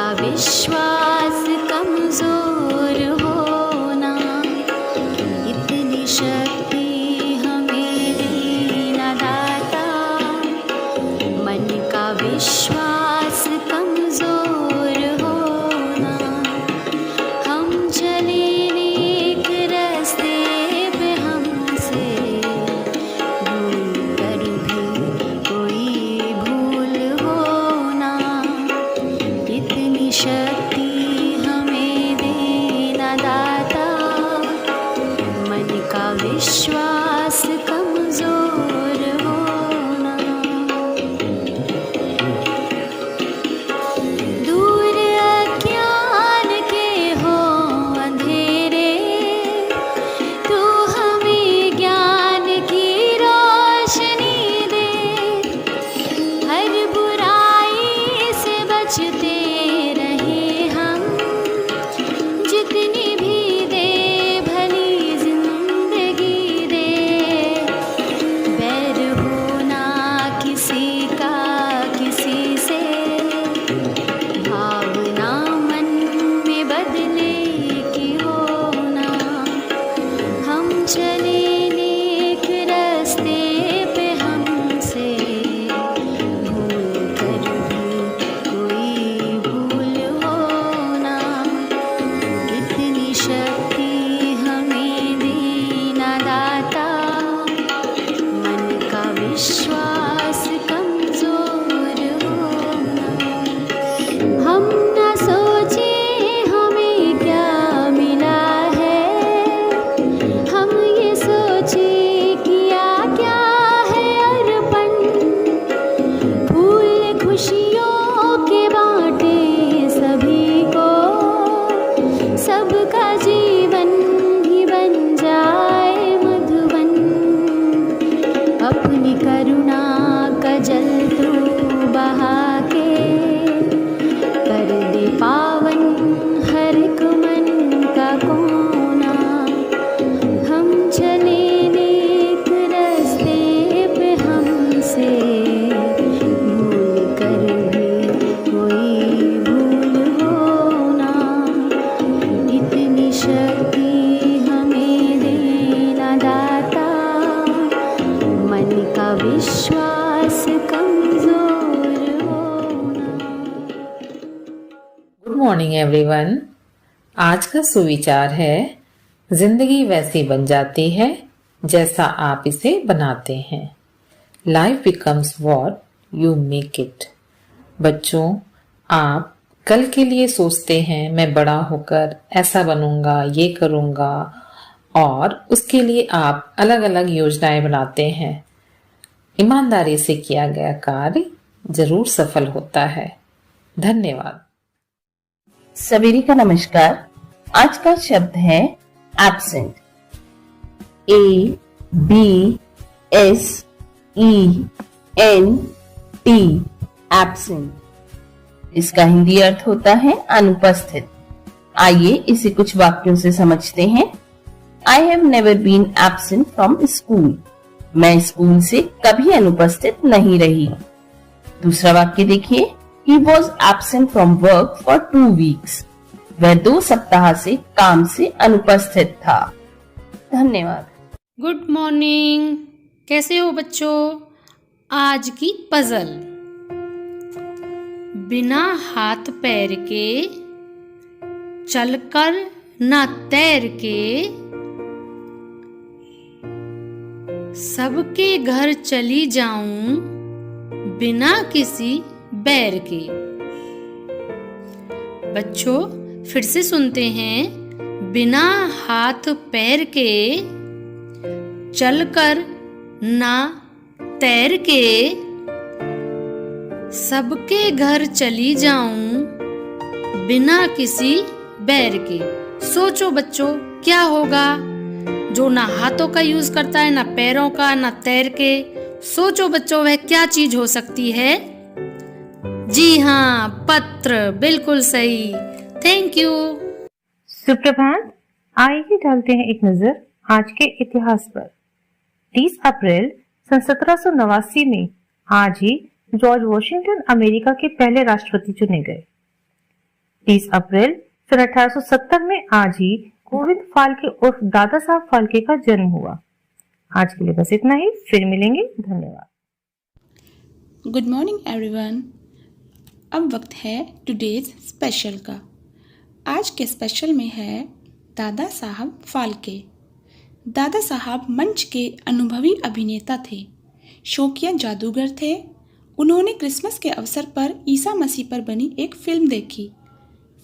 का विश्वास कमजोर होना, इतनी शक्ति हमें देना दाता। मन का विश्वास कमजोर होना, हम चले नेक रास्ते पे, हमसे भूल कर भी कोई भूल होना, इतनी शक्ति हमें देना दाता। मन का विश्वास कमजोर होना, दूर अज्ञान के हो अंधेरे, तू हमें ज्ञान की रोशनी दे। हर बुराई से बचते रहे हम, जितनी भी दे भली जिंदगी दे। बैर होना किसी का किसी से, भावना मन में बदले की होना। हम चले नेक रास्ते पे, हमसे भूल कर भी कोई भूल होना, इतनी शक्ति हमें देना दाता। मन का विश्वास कमजोर होना, हम न सोचे हमें क्या मिला है, हम ये सोचे किया क्या है अर्पण। फूल खुशियों के बांटे सभी को, सबका जीवन भी बन जाए मधुबन। अपनी करुणा का जल तू बहा के, कर दे पावन हर एक मन का कोना। हम चले नेक रास्ते पे, हमसे भूल कर भी कोई भूल होना, इतनी शक्ति हमें देना दाता। मन का विश्वास कमजोर होना। Good morning everyone. आज का सुविचार है, जिंदगी वैसी बन जाती है जैसा आप इसे बनाते हैं। Life becomes what you make it. बच्चों, आप कल के लिए सोचते हैं मैं बड़ा होकर ऐसा बनूंगा, ये करूंगा, और उसके लिए आप अलग अलग योजनाएं बनाते हैं। ईमानदारी से किया गया कार्य जरूर सफल होता है। धन्यवाद। सवेरे का नमस्कार। आज का शब्द है एब्सेंट। ABSENT, absent. इसका हिंदी अर्थ होता है अनुपस्थित। आइए इसे कुछ वाक्यों से समझते हैं। I have never been absent from school. मैं स्कूल से कभी अनुपस्थित नहीं रही। दूसरा वाक्य देखिए। He was absent from work for 2 weeks. वह 2 सप्ताह से काम से अनुपस्थित था। धन्यवाद। Good morning. कैसे हो बच्चों? आज की पजल। बिना हाथ पैर के, चलकर न तैर के, सबके घर चली जाऊं बिना किसी बैर के। बच्चों फिर से सुनते हैं। बिना हाथ पैर के, चलकर ना तैर के, सबके घर चली जाऊं बिना किसी बैर के। सोचो बच्चों क्या होगा जो ना हाथों का यूज करता है, ना पैरों का, ना तैर के। सोचो बच्चों वह क्या चीज हो सकती है? जी हाँ, पत्र। बिल्कुल सही। Thank you. सुप्रभात। आइए डालते हैं एक नजर आज के इतिहास पर। 30 अप्रैल सन 1789 में आज ही जॉर्ज वॉशिंगटन अमेरिका के पहले राष्ट्रपति चुने गए। 30 अप्रैल सन 1870 में आज ही गोविंद फाल्के उर्फ दादा साहब फाल्के का जन्म हुआ। आज के लिए बस इतना ही, फिर मिलेंगे। धन्यवाद। Good morning everyone. अब वक्त है टुडेज स्पेशल का। आज के स्पेशल में है दादा साहब फाल्के। दादा साहब मंच के अनुभवी अभिनेता थे, शौकिया जादूगर थे। उन्होंने क्रिसमस के अवसर पर ईसा मसीह पर बनी एक फिल्म देखी।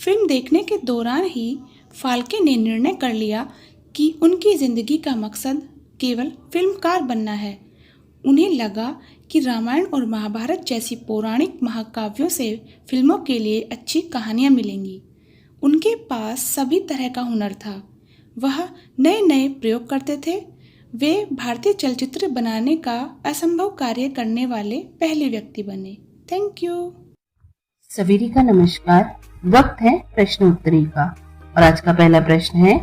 फिल्म देखने के दौरान ही फाल्के ने निर्णय कर लिया कि उनकी ज़िंदगी का मकसद केवल फिल्मकार बनना है। उन्हें लगा कि रामायण और महाभारत जैसी पौराणिक महाकाव्यों से फिल्मों के लिए अच्छी कहानियाँ मिलेंगी। उनके पास सभी तरह का हुनर था। वह नए नए प्रयोग करते थे। वे भारतीय चलचित्र बनाने का असंभव कार्य करने वाले पहले व्यक्ति बने। Thank you. सवेरे का नमस्कार। वक्त है प्रश्नोत्तरी का और आज का पहला प्रश्न है,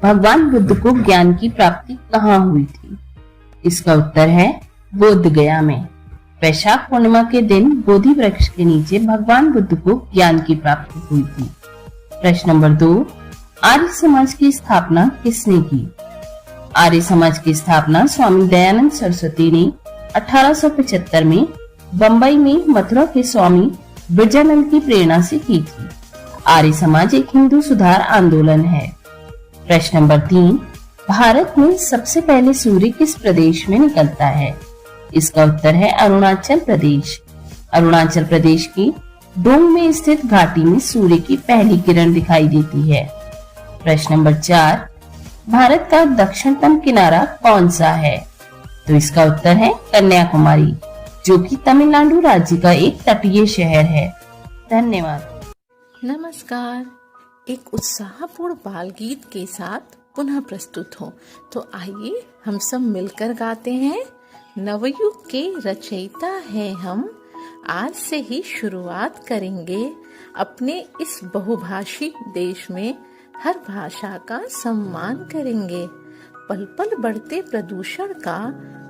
भगवान बुद्ध को ज्ञान की प्राप्ति कहाँ हुई थी? इसका उत्तर है बोध गया में। वैशाख पूर्णिमा के दिन बोधि वृक्ष के नीचे भगवान बुद्ध को ज्ञान की प्राप्ति हुई थी। प्रश्न नंबर 2, आर्य समाज की स्थापना किसने की? आर्य समाज की स्थापना स्वामी दयानंद सरस्वती ने 1875 में बंबई में मथुरा के स्वामी ब्रजानंद की प्रेरणा से की थी। आर्य समाज एक हिंदू सुधार आंदोलन है। प्रश्न नंबर 3, भारत में सबसे पहले सूर्य किस प्रदेश में निकलता है? इसका उत्तर है अरुणाचल प्रदेश। अरुणाचल प्रदेश की डोंग में स्थित घाटी में सूर्य की पहली किरण दिखाई देती है। प्रश्न नंबर 4, भारत का दक्षिणतम किनारा कौन सा है? तो इसका उत्तर है कन्याकुमारी, जो कि तमिलनाडु राज्य का एक तटीय शहर है। धन्यवाद। नमस्कार। एक उत्साहपूर्ण बाल गीत के साथ पुनः प्रस्तुत हो, तो आइए हम सब मिलकर गाते हैं। नवयुग के रचयिता हैं हम, आज से ही शुरुआत करेंगे। अपने इस बहुभाषी देश में हर भाषा का सम्मान करेंगे। पल पल बढ़ते प्रदूषण का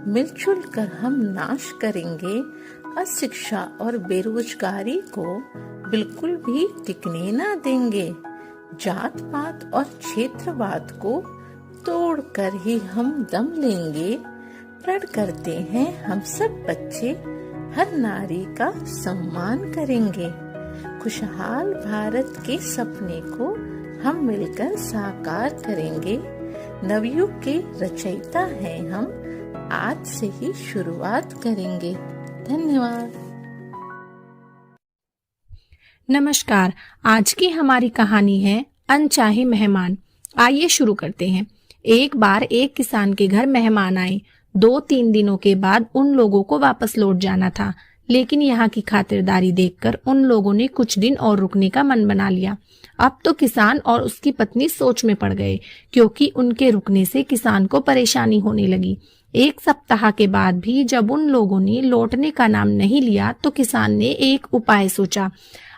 मिलजुल कर हम नाश करेंगे। अशिक्षा और बेरोजगारी को बिल्कुल भी टिकने ना देंगे। जात पात और क्षेत्रवाद को तोड़कर ही हम दम लेंगे। प्रण करते हैं हम सब बच्चे हर नारी का सम्मान करेंगे। खुशहाल भारत के सपने को हम मिलकर साकार करेंगे। नवयुग के रचयिता हैं हम, आज से ही शुरुआत करेंगे। धन्यवाद। नमस्कार। आज की हमारी कहानी है अनचाहे मेहमान। आइए शुरू करते हैं। एक बार एक किसान के घर मेहमान आए। 2-3 दिनों के बाद उन लोगों को वापस लौट जाना था, लेकिन यहाँ की खातिरदारी देखकर उन लोगों ने कुछ दिन और रुकने का मन बना लिया। अब तो किसान और उसकी पत्नी सोच में पड़ गए, क्योंकि उनके रुकने से किसान को परेशानी होने लगी। 1 सप्ताह के बाद भी जब उन लोगों ने लौटने का नाम नहीं लिया, तो किसान ने एक उपाय सोचा।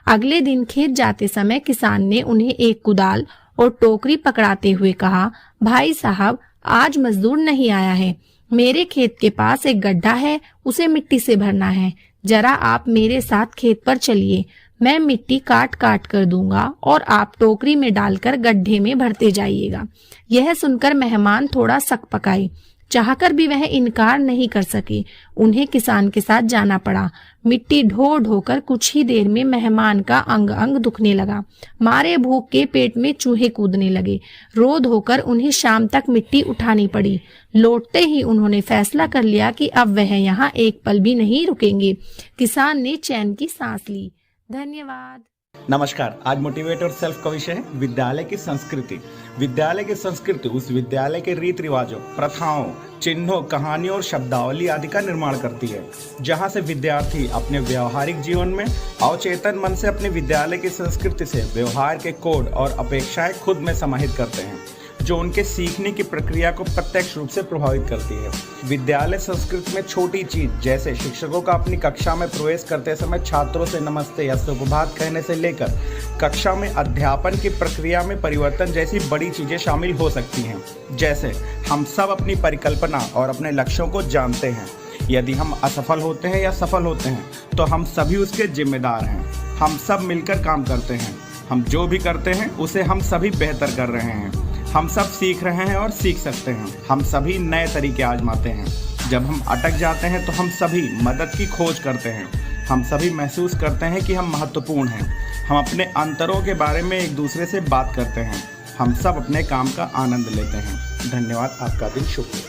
अगले दिन खेत जाते समय किसान ने उन्हें एक कुदाल और टोकरी पकड़ाते हुए कहा, भाई साहब, आज मजदूर नहीं आया है। मेरे खेत के पास एक गड्ढा है, उसे मिट्टी से भरना है। जरा आप मेरे साथ खेत पर चलिए। मैं मिट्टी काट काट कर दूंगा और आप टोकरी में डालकर गड्ढे में भरते जाइएगा। यह सुनकर मेहमान थोड़ा सकपकाए। चाहकर भी वह इनकार नहीं कर सके। उन्हें किसान के साथ जाना पड़ा। मिट्टी ढो ढोकर कुछ ही देर में मेहमान का अंग अंग दुखने लगा। मारे भूख के पेट में चूहे कूदने लगे। रो धोकर उन्हें शाम तक मिट्टी उठानी पड़ी। लौटते ही उन्होंने फैसला कर लिया कि अब वह यहाँ एक पल भी नहीं रुकेंगे। किसान ने चैन की सांस ली। धन्यवाद। नमस्कार। आज मोटिवेट और सेल्फ का विषय है विद्यालय की संस्कृति। विद्यालय की संस्कृति उस विद्यालय के रीति रिवाजों, प्रथाओं, चिन्हों, कहानियों और शब्दावली आदि का निर्माण करती है, जहां से विद्यार्थी अपने व्यवहारिक जीवन में अवचेतन मन से अपने विद्यालय की संस्कृति से व्यवहार के कोड और अपेक्षाएं खुद में समाहित करते हैं, जो उनके सीखने की प्रक्रिया को प्रत्यक्ष रूप से प्रभावित करती है। विद्यालय संस्कृति में छोटी चीज जैसे शिक्षकों का अपनी कक्षा में प्रवेश करते समय छात्रों से नमस्ते या सुप्रभात कहने से लेकर कक्षा में अध्यापन की प्रक्रिया में परिवर्तन जैसी बड़ी चीजें शामिल हो सकती हैं। जैसे हम सब अपनी परिकल्पना और अपने लक्ष्यों को जानते हैं। यदि हम असफल होते हैं या सफल होते हैं तो हम सभी उसके जिम्मेदार हैं। हम सब मिलकर काम करते हैं। हम जो भी करते हैं उसे हम सभी बेहतर कर रहे हैं। हम सब सीख रहे हैं और सीख सकते हैं। हम सभी नए तरीके आजमाते हैं। जब हम अटक जाते हैं तो हम सभी मदद की खोज करते हैं। हम सभी महसूस करते हैं कि हम महत्वपूर्ण हैं। हम अपने अंतरों के बारे में एक दूसरे से बात करते हैं। हम सब अपने काम का आनंद लेते हैं। धन्यवाद। आपका दिन शुभ हो।